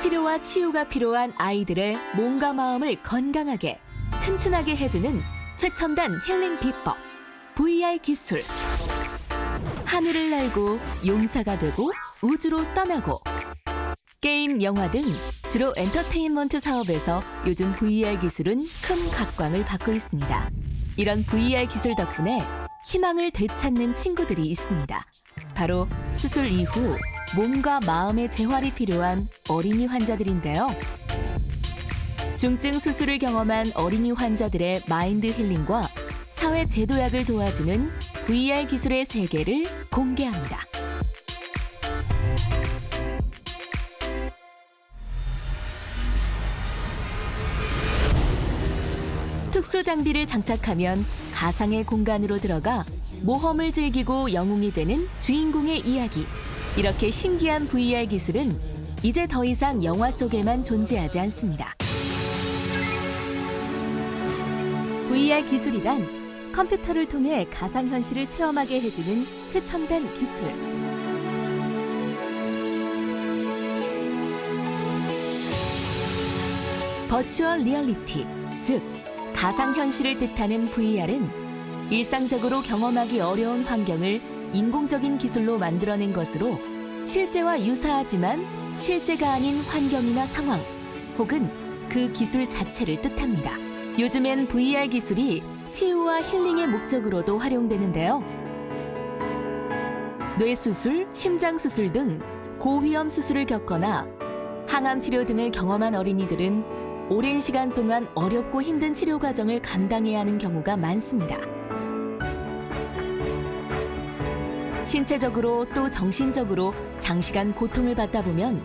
치료와 치유가 필요한 아이들의 몸과 마음을 건강하게, 튼튼하게 해주는 최첨단 힐링 비법, VR 기술. 하늘을 날고 용사가 되고 우주로 떠나고. 게임, 영화 등 주로 엔터테인먼트 사업에서 요즘 VR 기술은 큰 각광을 받고 있습니다. 이런 VR 기술 덕분에 희망을 되찾는 친구들이 있습니다. 바로 수술 이후 몸과 마음의 재활이 필요한 어린이 환자들인데요. 중증 수술을 경험한 어린이 환자들의 마인드 힐링과 사회 제도약을 도와주는 VR 기술의 세계를 공개합니다. 특수 장비를 장착하면 가상의 공간으로 들어가 모험을 즐기고 영웅이 되는 주인공의 이야기. 이렇게 신기한 VR 기술은 이제 더 이상 영화 속에만 존재하지 않습니다. VR 기술이란 컴퓨터를 통해 가상현실을 체험하게 해주는 최첨단 기술. 버추얼 리얼리티, 즉 가상현실을 뜻하는 VR은 일상적으로 경험하기 어려운 환경을 인공적인 기술로 만들어낸 것으로 실제와 유사하지만 실제가 아닌 환경이나 상황 혹은 그 기술 자체를 뜻합니다. 요즘엔 VR 기술이 치유와 힐링의 목적으로도 활용되는데요. 뇌수술, 심장수술 등 고위험 수술을 겪거나 항암 치료 등을 경험한 어린이들은 오랜 시간 동안 어렵고 힘든 치료 과정을 감당해야 하는 경우가 많습니다. 신체적으로 또 정신적으로 장시간 고통을 받다 보면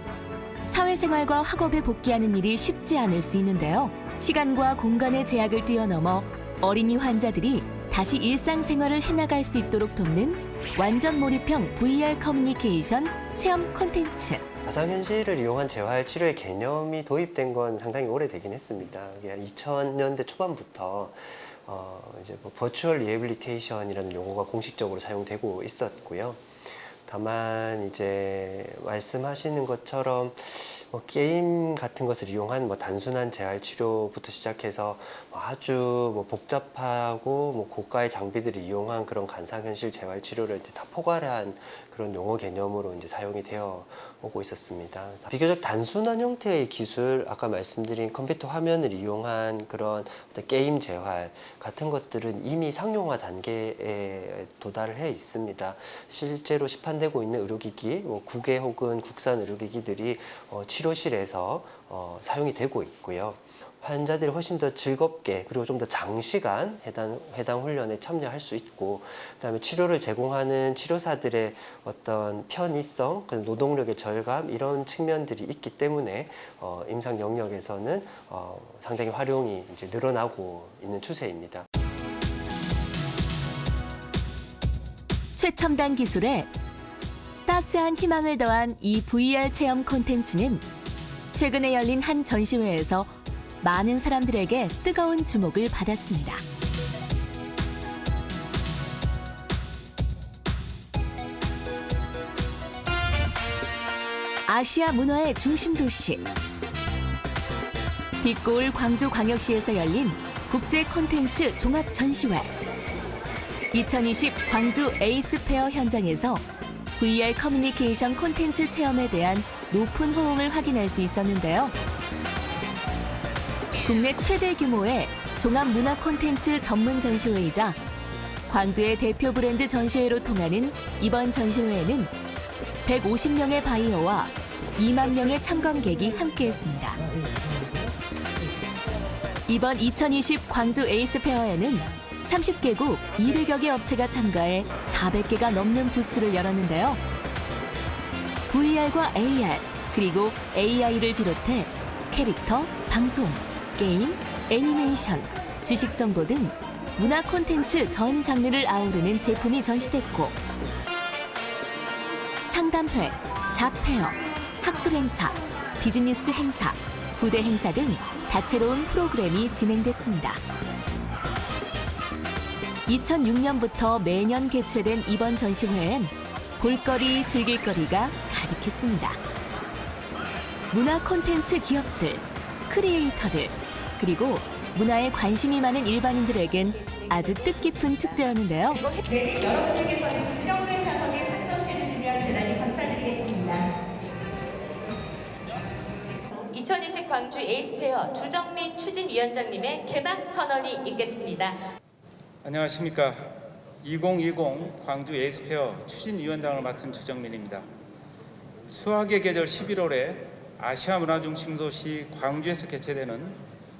사회생활과 학업에 복귀하는 일이 쉽지 않을 수 있는데요. 시간과 공간의 제약을 뛰어넘어 어린이 환자들이 다시 일상생활을 해나갈 수 있도록 돕는 완전 몰입형 VR 커뮤니케이션 체험 콘텐츠. 가상현실을 이용한 재활 치료의 개념이 도입된 건 상당히 오래되긴 했습니다. 2000년대 초반부터 이제 버추얼 리해빌리테이션이라는 용어가 공식적으로 사용되고 있었고요. 다만 이제 말씀하시는 것처럼 게임 같은 것을 이용한 단순한 재활 치료부터 시작해서 아주 복잡하고 고가의 장비들을 이용한 그런 가상현실 재활 치료를 이제 다 포괄한 그런 용어 개념으로 이제 사용이 되어 오고 있었습니다. 비교적 단순한 형태의 기술, 아까 말씀드린 컴퓨터 화면을 이용한 그런 어떤 게임 재활 같은 것들은 이미 상용화 단계에 도달을 해 있습니다. 실제로 시판되고 있는 의료기기, 국외 혹은 국산 의료기기들이 치료실에서 사용이 되고 있고요. 환자들이 훨씬 더 즐겁게 그리고 좀 더 장시간 해당 훈련에 참여할 수 있고, 그다음에 치료를 제공하는 치료사들의 어떤 편의성, 노동력의 절감 이런 측면들이 있기 때문에 임상 영역에서는 상당히 활용이 이제 늘어나고 있는 추세입니다. 최첨단 기술에 따스한 희망을 더한 이 VR 체험 콘텐츠는 최근에 열린 한 전시회에서 많은 사람들에게 뜨거운 주목을 받았습니다. 아시아 문화의 중심 도시, 빛고울 광주광역시에서 열린 국제 콘텐츠 종합 전시회. 2020 광주 에이스페어 현장에서 VR 커뮤니케이션 콘텐츠 체험에 대한 높은 호응을 확인할 수 있었는데요. 국내 최대 규모의 종합 문화 콘텐츠 전문 전시회이자 광주의 대표 브랜드 전시회로 통하는 이번 전시회에는 150명의 바이어와 2만 명의 참관객이 함께했습니다. 이번 2020 광주 에이스페어에는 30개국 200여 개 업체가 참가해 400개가 넘는 부스를 열었는데요. VR과 AR, 그리고 AI를 비롯해 캐릭터, 방송, 게임, 애니메이션, 지식 정보 등 문화 콘텐츠 전 장르를 아우르는 제품이 전시됐고, 상담회, 잡페어, 학술 행사, 비즈니스 행사, 부대 행사 등 다채로운 프로그램이 진행됐습니다. 2006년부터 매년 개최된 이번 전시회엔 볼거리, 즐길거리가 가득했습니다. 문화 콘텐츠 기업들, 크리에이터들, 그리고 문화에 관심이 많은 일반인들에겐 아주 뜻깊은 축제였는데요. 내일 여러분들께서는 지정된 좌석에 착석해 주시면 대단히 감사드리겠습니다. 2020 광주 에이스페어 주정민 추진위원장님의 개막 선언이 있겠습니다. 안녕하십니까. 2020 광주 에이스페어 추진위원장을 맡은 주정민입니다. 수학의 계절 11월에 아시아 문화중심 도시 광주에서 개최되는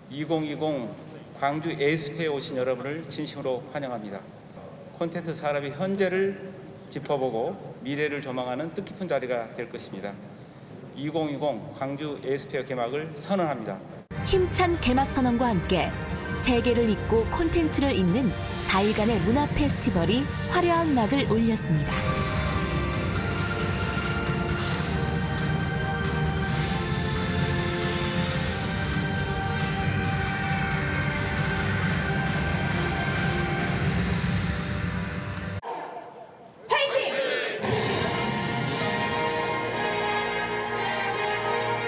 2020 광주 에이스페어에 오신 여러분을 진심으로 환영합니다. 콘텐츠 산업의 현재를 짚어보고 미래를 조망하는 뜻깊은 자리가 될 것입니다. 2020 광주 에이스페어 개막을 선언합니다. 힘찬 개막 선언과 함께 세계를 잇고 콘텐츠를 잇는 4일간의 문화 페스티벌이 화려한 막을 올렸습니다.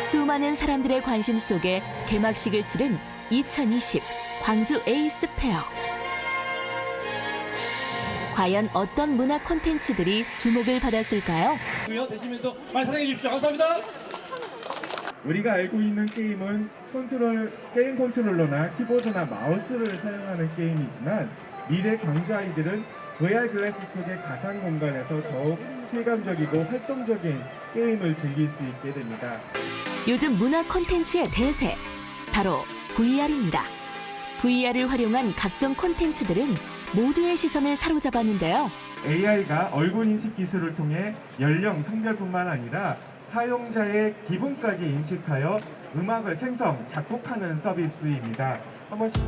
수많은 사람들의 관심 속에 개막식을 치른 2020 광주 에이스 페어. 과연 어떤 문화 콘텐츠들이 주목을 받았을까요? 되시면서 많이 사랑해 주십시오. 감사합니다. 우리가 알고 있는 게임은 게임 컨트롤러나 키보드나 마우스를 사용하는 게임이지만 미래 광주 아이들은 VR 글래스 속의 가상 공간에서 더욱 실감적이고 활동적인 게임을 즐길 수 있게 됩니다. 요즘 문화 콘텐츠의 대세, 바로 VR입니다. VR을 활용한 각종 콘텐츠들은 모두의 시선을 사로잡았는데요. AI가 얼굴 인식 기술을 통해 연령, 성별뿐만 아니라 사용자의 기분까지 인식하여 음악을 생성, 작곡하는 서비스입니다. 한 번씩.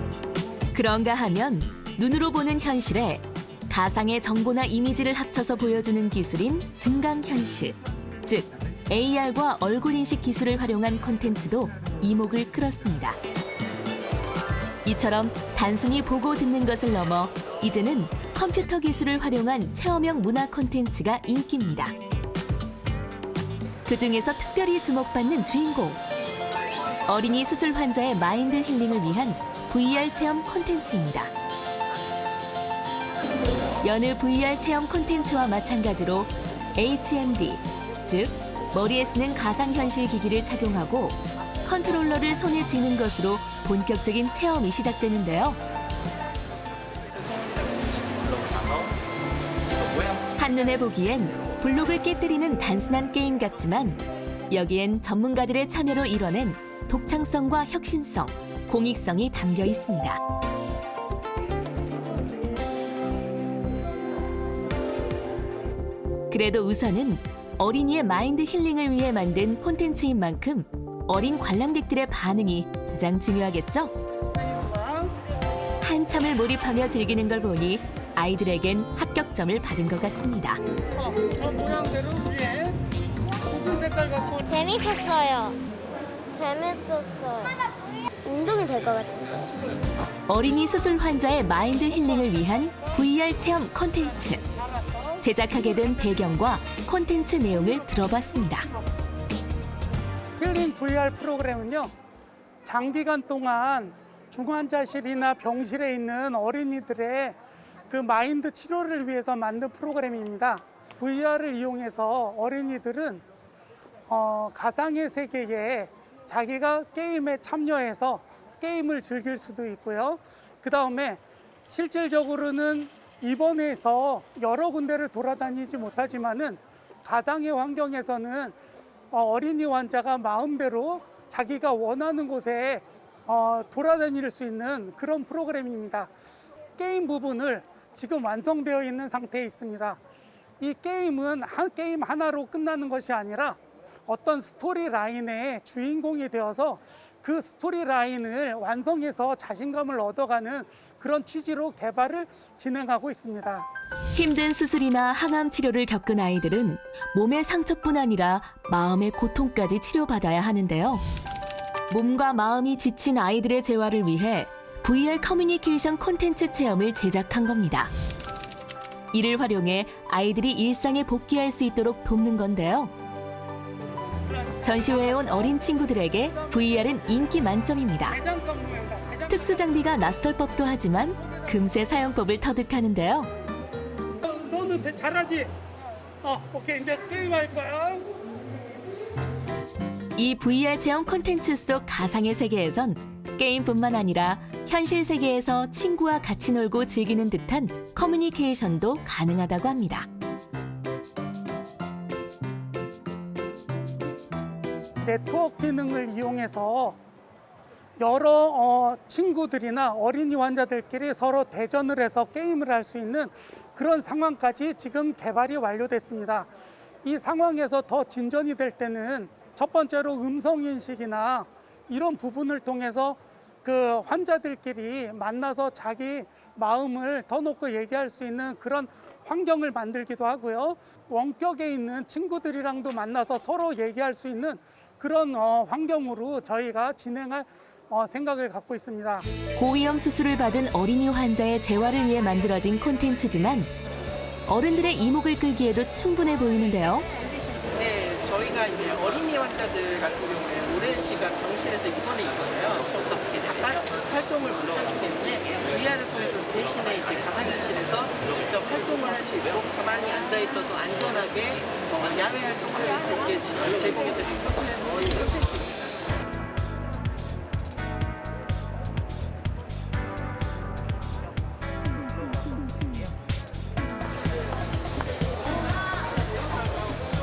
그런가 하면 눈으로 보는 현실에 가상의 정보나 이미지를 합쳐서 보여주는 기술인 증강현실, 즉 AR과 얼굴 인식 기술을 활용한 콘텐츠도 이목을 끌었습니다. 이처럼 단순히 보고 듣는 것을 넘어 이제는 컴퓨터 기술을 활용한 체험형 문화 콘텐츠가 인기입니다. 그중에서 특별히 주목받는 주인공, 어린이 수술 환자의 마인드 힐링을 위한 VR 체험 콘텐츠입니다. 여느 VR 체험 콘텐츠와 마찬가지로 HMD, 즉 머리에 쓰는 가상현실 기기를 착용하고 컨트롤러를 손에 쥐는 것으로 본격적인 체험이 시작되는데요. 한눈에 보기엔 블록을 깨뜨리는 단순한 게임 같지만 여기엔 전문가들의 참여로 이뤄낸 독창성과 혁신성, 공익성이 담겨 있습니다. 그래도 우선은 어린이의 마인드 힐링을 위해 만든 콘텐츠인 만큼 어린 관람객들의 반응이 가장 중요하겠죠? 한참을 몰입하며 즐기는 걸 보니 아이들에겐 합격점을 받은 것 같습니다. 저 모양대로 위에 붉은 색깔 갖고 재밌었어요. 운동이 될 것 같은데. 어린이 수술 환자의 마인드 힐링을 위한 VR 체험 콘텐츠. 제작하게 된 배경과 콘텐츠 내용을 들어봤습니다. 힐링 VR 프로그램은요, 장기간 동안 중환자실이나 병실에 있는 어린이들의 그 마인드 치료를 위해서 만든 프로그램입니다. VR을 이용해서 어린이들은 가상의 세계에 자기가 게임에 참여해서 게임을 즐길 수도 있고요. 그 다음에 실질적으로는 입원해서 여러 군데를 돌아다니지 못하지만은 가상의 환경에서는 어린이 환자가 마음대로 자기가 원하는 곳에 돌아다닐 수 있는 그런 프로그램입니다. 게임 부분을 지금 완성되어 있는 상태에 있습니다. 이 게임은 게임 하나로 끝나는 것이 아니라 어떤 스토리 라인의 주인공이 되어서 그 스토리 라인을 완성해서 자신감을 얻어가는 그런 취지로 개발을 진행하고 있습니다. 힘든 수술이나 항암 치료를 겪은 아이들은 몸의 상처뿐 아니라 마음의 고통까지 치료받아야 하는데요. 몸과 마음이 지친 아이들의 재활을 위해 VR 커뮤니케이션 콘텐츠 체험을 제작한 겁니다. 이를 활용해 아이들이 일상에 복귀할 수 있도록 돕는 건데요. 전시회에 온 어린 친구들에게 VR은 인기 만점입니다. 특수 장비가 낯설 법도 하지만 금세 사용법을 터득하는데요. 너는 잘하지? 오케이, 이제 게임할 거야. 이 VR 체험 콘텐츠 속 가상의 세계에선 게임뿐만 아니라 현실 세계에서 친구와 같이 놀고 즐기는 듯한 커뮤니케이션도 가능하다고 합니다. 네트워크 기능을 이용해서 여러 친구들이나 어린이 환자들끼리 서로 대전을 해서 게임을 할 수 있는 그런 상황까지 지금 개발이 완료됐습니다. 이 상황에서 더 진전이 될 때는 첫 번째로 음성인식이나 이런 부분을 통해서 그 환자들끼리 만나서 자기 마음을 더 놓고 얘기할 수 있는 그런 환경을 만들기도 하고요. 원격에 있는 친구들이랑도 만나서 서로 얘기할 수 있는 그런 환경으로 저희가 진행할 생각을 갖고 있습니다. 고위험 수술을 받은 어린이 환자의 재활을 위해 만들어진 콘텐츠지만 어른들의 이목을 끌기에도 충분해 보이는데요. 네, 저희가 이제 어린이 환자들 같은 경우에 오랜 시간 병실에서 입원해 있어요. 그래서 바깥 활동을 물러가기 때문에 VR을 통해서 대신에 이제 가상현실에서 직접 활동을 할 수 있고 가만히 앉아 있어도 안전하게 야외 활동을 할 수 있게 제공해드리는 그런 펜스입니다.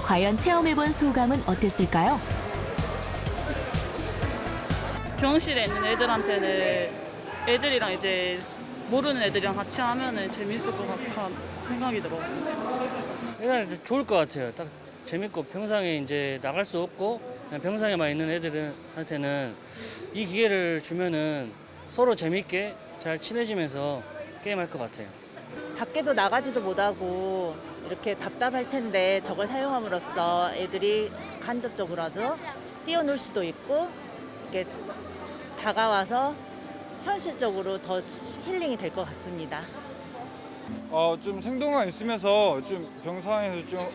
과연 체험해본 소감은 어땠을까요? 병실에 있는 애들한테는 애들이랑 이제 모르는 애들이랑 같이 하면은 재밌을 것 같은 생각이 들었어요. 일단 좋을 것 같아요. 딱 재밌고 평상에 이제 나갈 수 없고 그냥 병상에만 있는 애들한테는 이 기회를 주면은 서로 재밌게 잘 친해지면서 게임할 것 같아요. 밖에도 나가지도 못하고 이렇게 답답할 텐데 저걸 사용함으로써 애들이 간접적으로라도 뛰어놀 수도 있고 이렇게 다가와서 현실적으로 더 힐링이 될 것 같습니다. 좀 생동감 있으면서 좀 병상에서 좀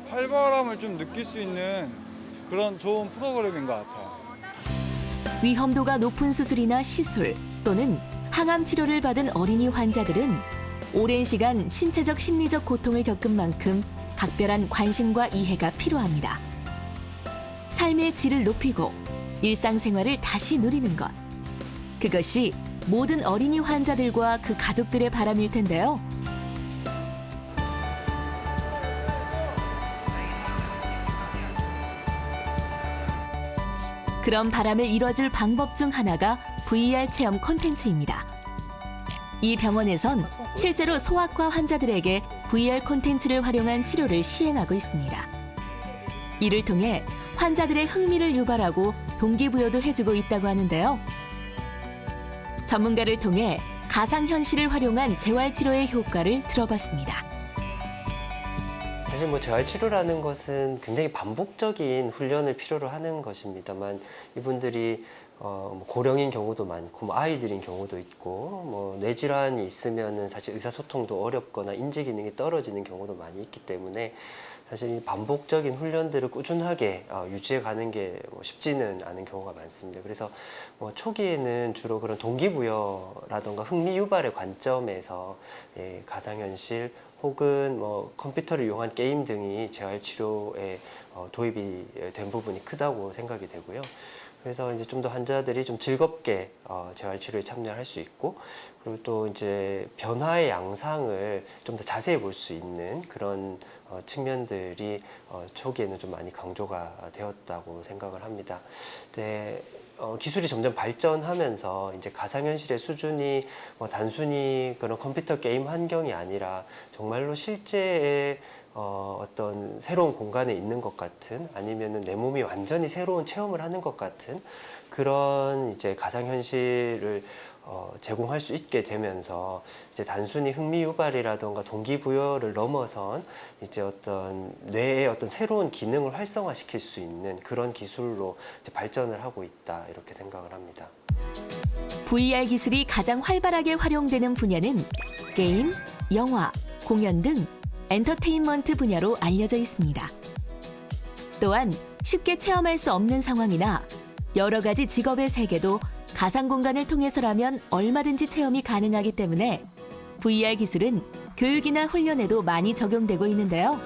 활발함을 좀 느낄 수 있는 그런 좋은 프로그램인 것 같아요. 위험도가 높은 수술이나 시술 또는 항암 치료를 받은 어린이 환자들은 오랜 시간 신체적 심리적 고통을 겪은 만큼 각별한 관심과 이해가 필요합니다. 삶의 질을 높이고 일상생활을 다시 누리는 것. 그것이 모든 어린이 환자들과 그 가족들의 바람일 텐데요. 그런 바람을 이뤄줄 방법 중 하나가 VR 체험 콘텐츠입니다. 이 병원에선 실제로 소아과 환자들에게 VR 콘텐츠를 활용한 치료를 시행하고 있습니다. 이를 통해 환자들의 흥미를 유발하고 동기부여도 해주고 있다고 하는데요. 전문가를 통해 가상현실을 활용한 재활치료의 효과를 들어봤습니다. 사실 재활치료라는 것은 굉장히 반복적인 훈련을 필요로 하는 것입니다만 이분들이 고령인 경우도 많고 아이들인 경우도 있고 뇌질환이 있으면은 사실 의사소통도 어렵거나 인지 기능이 떨어지는 경우도 많이 있기 때문에 사실 이 반복적인 훈련들을 꾸준하게 유지해 가는 게 쉽지는 않은 경우가 많습니다. 그래서 초기에는 주로 그런 동기부여라던가 흥미 유발의 관점에서 가상현실 혹은 컴퓨터를 이용한 게임 등이 재활치료에 도입이 된 부분이 크다고 생각이 되고요. 그래서 이제 좀 더 환자들이 좀 즐겁게 재활치료에 참여할 수 있고, 그리고 또 이제 변화의 양상을 좀 더 자세히 볼 수 있는 그런 측면들이 초기에는 좀 많이 강조가 되었다고 생각을 합니다. 네, 기술이 점점 발전하면서 이제 가상현실의 수준이 단순히 그런 컴퓨터 게임 환경이 아니라 정말로 실제의 어떤 새로운 공간에 있는 것 같은, 아니면은 내 몸이 완전히 새로운 체험을 하는 것 같은 그런 이제 가상현실을 제공할 수 있게 되면서 이제 단순히 흥미 유발이라던가 동기부여를 넘어선 이제 어떤 뇌의 어떤 새로운 기능을 활성화시킬 수 있는 그런 기술로 이제 발전을 하고 있다, 이렇게 생각을 합니다. VR 기술이 가장 활발하게 활용되는 분야는 게임, 영화, 공연 등 엔터테인먼트 분야로 알려져 있습니다. 또한 쉽게 체험할 수 없는 상황이나 여러 가지 직업의 세계도 가상 공간을 통해서라면 얼마든지 체험이 가능하기 때문에 VR 기술은 교육이나 훈련에도 많이 적용되고 있는데요.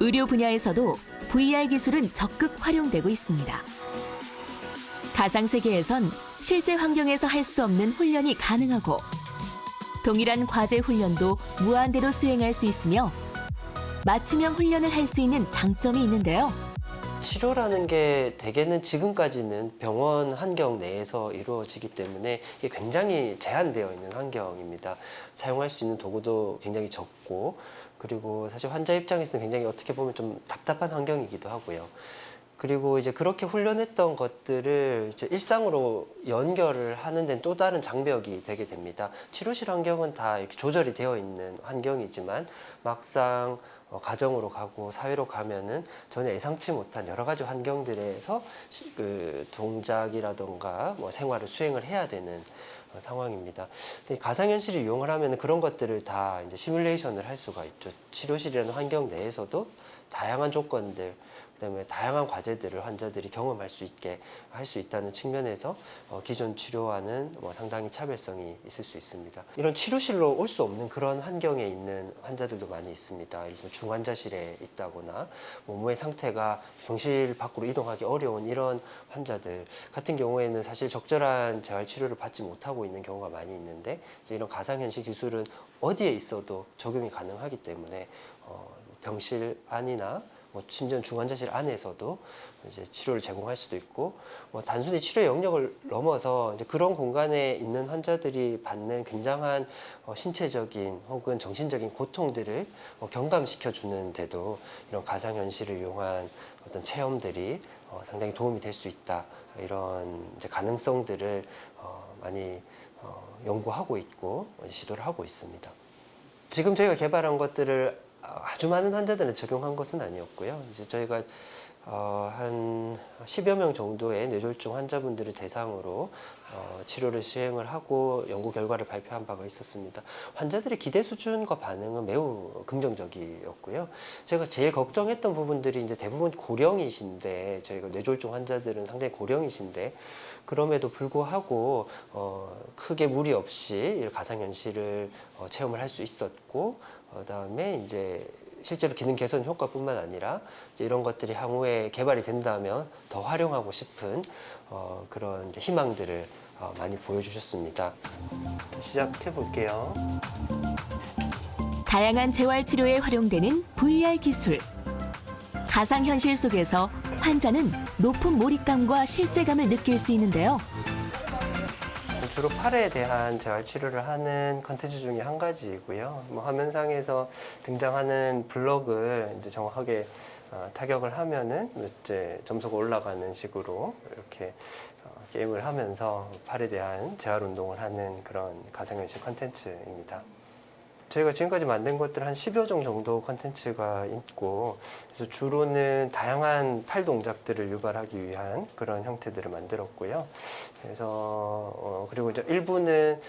의료 분야에서도 VR 기술은 적극 활용되고 있습니다. 가상 세계에선 실제 환경에서 할 수 없는 훈련이 가능하고 동일한 과제 훈련도 무한대로 수행할 수 있으며 맞춤형 훈련을 할 수 있는 장점이 있는데요. 치료라는 게 대개는 지금까지는 병원 환경 내에서 이루어지기 때문에 이게 굉장히 제한되어 있는 환경입니다. 사용할 수 있는 도구도 굉장히 적고, 그리고 사실 환자 입장에서는 굉장히 어떻게 보면 좀 답답한 환경이기도 하고요. 그리고 이제 그렇게 훈련했던 것들을 이제 일상으로 연결을 하는 데는 또 다른 장벽이 되게 됩니다. 치료실 환경은 다 이렇게 조절이 되어 있는 환경이지만 막상 가정으로 가고 사회로 가면은 전혀 예상치 못한 여러 가지 환경들에서 그 동작이라던가 뭐 생활을 수행을 해야 되는 상황입니다. 가상현실을 이용을 하면 그런 것들을 다 이제 시뮬레이션을 할 수가 있죠. 치료실이라는 환경 내에서도 다양한 조건들, 그다음에 다양한 과제들을 환자들이 경험할 수 있게 할 수 있다는 측면에서 기존 치료와는 상당히 차별성이 있을 수 있습니다. 이런 치료실로 올 수 없는 그런 환경에 있는 환자들도 많이 있습니다. 예를 들면 중환자실에 있다거나 몸의 상태가 병실 밖으로 이동하기 어려운 이런 환자들 같은 경우에는 사실 적절한 재활 치료를 받지 못하고 있는 경우가 많이 있는데, 이제 이런 가상현실 기술은 어디에 있어도 적용이 가능하기 때문에 병실 안이나 심지어 중환자실 안에서도 이제 치료를 제공할 수도 있고, 단순히 치료 영역을 넘어서 이제 그런 공간에 있는 환자들이 받는 굉장한 신체적인 혹은 정신적인 고통들을 경감시켜 주는 데도 이런 가상현실을 이용한 어떤 체험들이 상당히 도움이 될 수 있다. 이런 이제 가능성들을 많이 연구하고 있고 시도를 하고 있습니다. 지금 저희가 개발한 것들을 아주 많은 환자들한테 적용한 것은 아니었고요. 이제 저희가 한 10여 명 정도의 뇌졸중 환자분들을 대상으로 치료를 시행을 하고 연구 결과를 발표한 바가 있었습니다. 환자들의 기대 수준과 반응은 매우 긍정적이었고요. 제가 제일 걱정했던 부분들이 이제 대부분 고령이신데, 저희가 뇌졸중 환자들은 상당히 고령이신데, 그럼에도 불구하고 크게 무리 없이 가상현실을 체험을 할 수 있었고, 그다음에 이제 실제로 기능 개선 효과뿐만 아니라 이제 이런 것들이 향후에 개발이 된다면 더 활용하고 싶은 그런 이제 희망들을 많이 보여주셨습니다. 시작해 볼게요. 다양한 재활 치료에 활용되는 VR 기술. 가상현실 속에서 환자는 높은 몰입감과 실제감을 느낄 수 있는데요. 주로 팔에 대한 재활 치료를 하는 컨텐츠 중에 한 가지이고요. 화면상에서 등장하는 블럭을 이제 정확하게 타격을 하면은 이제 점수가 올라가는 식으로 이렇게 게임을 하면서 팔에 대한 재활 운동을 하는 그런 가상현실 컨텐츠입니다. 저희가 지금까지 만든 것들 한 10여 종 정도 컨텐츠가 있고, 그래서 주로는 다양한 팔 동작들을 유발하기 위한 그런 형태들을 만들었고요. 그래서 그리고 이제 일부는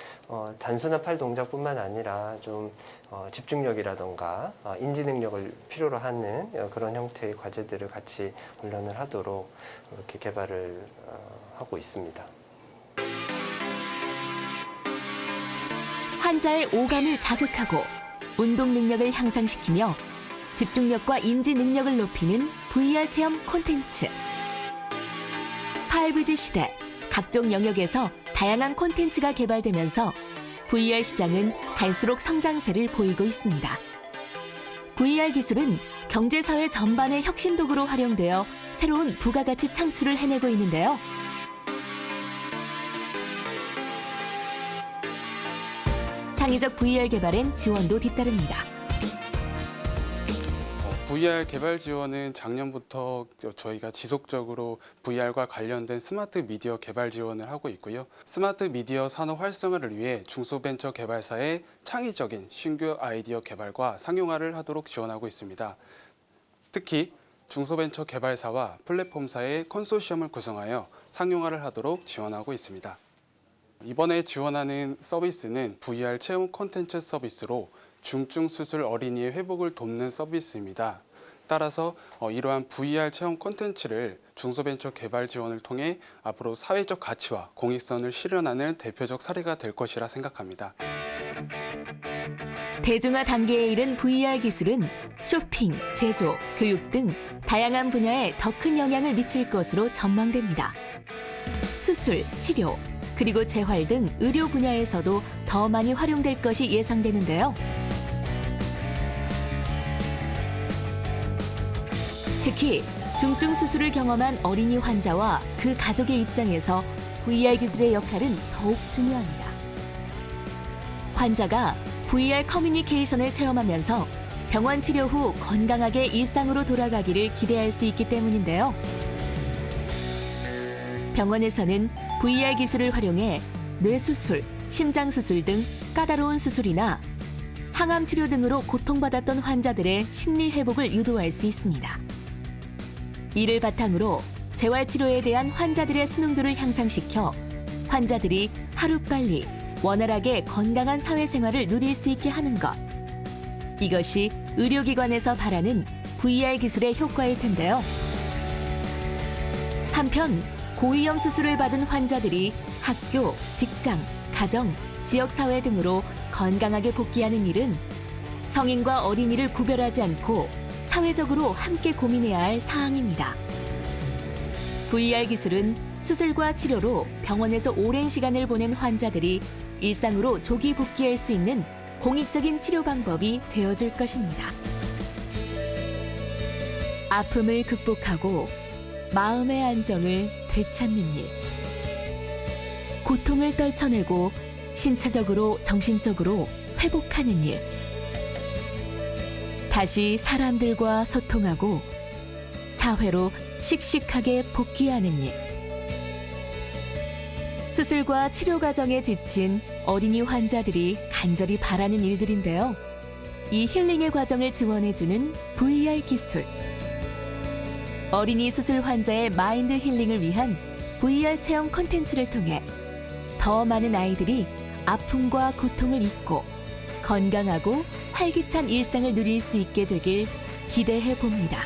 단순한 팔 동작뿐만 아니라 좀 집중력이라던가 인지 능력을 필요로 하는 그런 형태의 과제들을 같이 훈련을 하도록 이렇게 개발을 하고 있습니다. 환자의 오감을 자극하고 운동 능력을 향상시키며 집중력과 인지 능력을 높이는 VR 체험 콘텐츠. 5G 시대, 각종 영역에서 다양한 콘텐츠가 개발되면서 VR 시장은 갈수록 성장세를 보이고 있습니다. VR 기술은 경제사회 전반의 혁신 도구로 활용되어 새로운 부가가치 창출을 해내고 있는데요. 창의적 VR 개발엔 지원도 뒤따릅니다. VR 개발 지원은 작년부터 저희가 지속적으로 VR과 관련된 스마트 미디어 개발 지원을 하고 있고요. 스마트 미디어 산업 활성화를 위해 중소벤처개발사의 창의적인 신규 아이디어 개발과 상용화를 하도록 지원하고 있습니다. 특히 중소벤처개발사와 플랫폼사의 컨소시엄을 구성하여 상용화를 하도록 지원하고 있습니다. 이번에 지원하는 서비스는 VR 체험 콘텐츠 서비스로 중증 수술 어린이의 회복을 돕는 서비스입니다. 따라서 이러한 VR 체험 콘텐츠를 중소벤처개발 지원을 통해 앞으로 사회적 가치와 공익성을 실현하는 대표적 사례가 될 것이라 생각합니다. 대중화 단계에 이른 VR 기술은 쇼핑, 제조, 교육 등 다양한 분야에 더 큰 영향을 미칠 것으로 전망됩니다. 수술, 치료, 그리고 재활 등 의료 분야에서도 더 많이 활용될 것이 예상되는데요. 특히 중증 수술을 경험한 어린이 환자와 그 가족의 입장에서 VR 기술의 역할은 더욱 중요합니다. 환자가 VR 커뮤니케이션을 체험하면서 병원 치료 후 건강하게 일상으로 돌아가기를 기대할 수 있기 때문인데요. 병원에서는 VR 기술을 활용해 뇌수술, 심장수술 등 까다로운 수술이나 항암 치료 등으로 고통받았던 환자들의 심리 회복을 유도할 수 있습니다. 이를 바탕으로 재활치료에 대한 환자들의 수능도를 향상시켜 환자들이 하루빨리 원활하게 건강한 사회생활을 누릴 수 있게 하는 것. 이것이 의료기관에서 바라는 VR 기술의 효과일 텐데요. 한편 고위험 수술을 받은 환자들이 학교, 직장, 가정, 지역사회 등으로 건강하게 복귀하는 일은 성인과 어린이를 구별하지 않고 사회적으로 함께 고민해야 할 사항입니다. VR 기술은 수술과 치료로 병원에서 오랜 시간을 보낸 환자들이 일상으로 조기 복귀할 수 있는 공익적인 치료 방법이 되어줄 것입니다. 아픔을 극복하고 마음의 안정을 되찾는 일. 고통을 떨쳐내고 신체적으로 정신적으로 회복하는 일. 다시 사람들과 소통하고 사회로 씩씩하게 복귀하는 일. 수술과 치료 과정에 지친 어린이 환자들이 간절히 바라는 일들인데요. 이 힐링의 과정을 지원해주는 VR 기술. 어린이 수술 환자의 마인드 힐링을 위한 VR 체험 콘텐츠를 통해 더 많은 아이들이 아픔과 고통을 잊고 건강하고 활기찬 일상을 누릴 수 있게 되길 기대해 봅니다.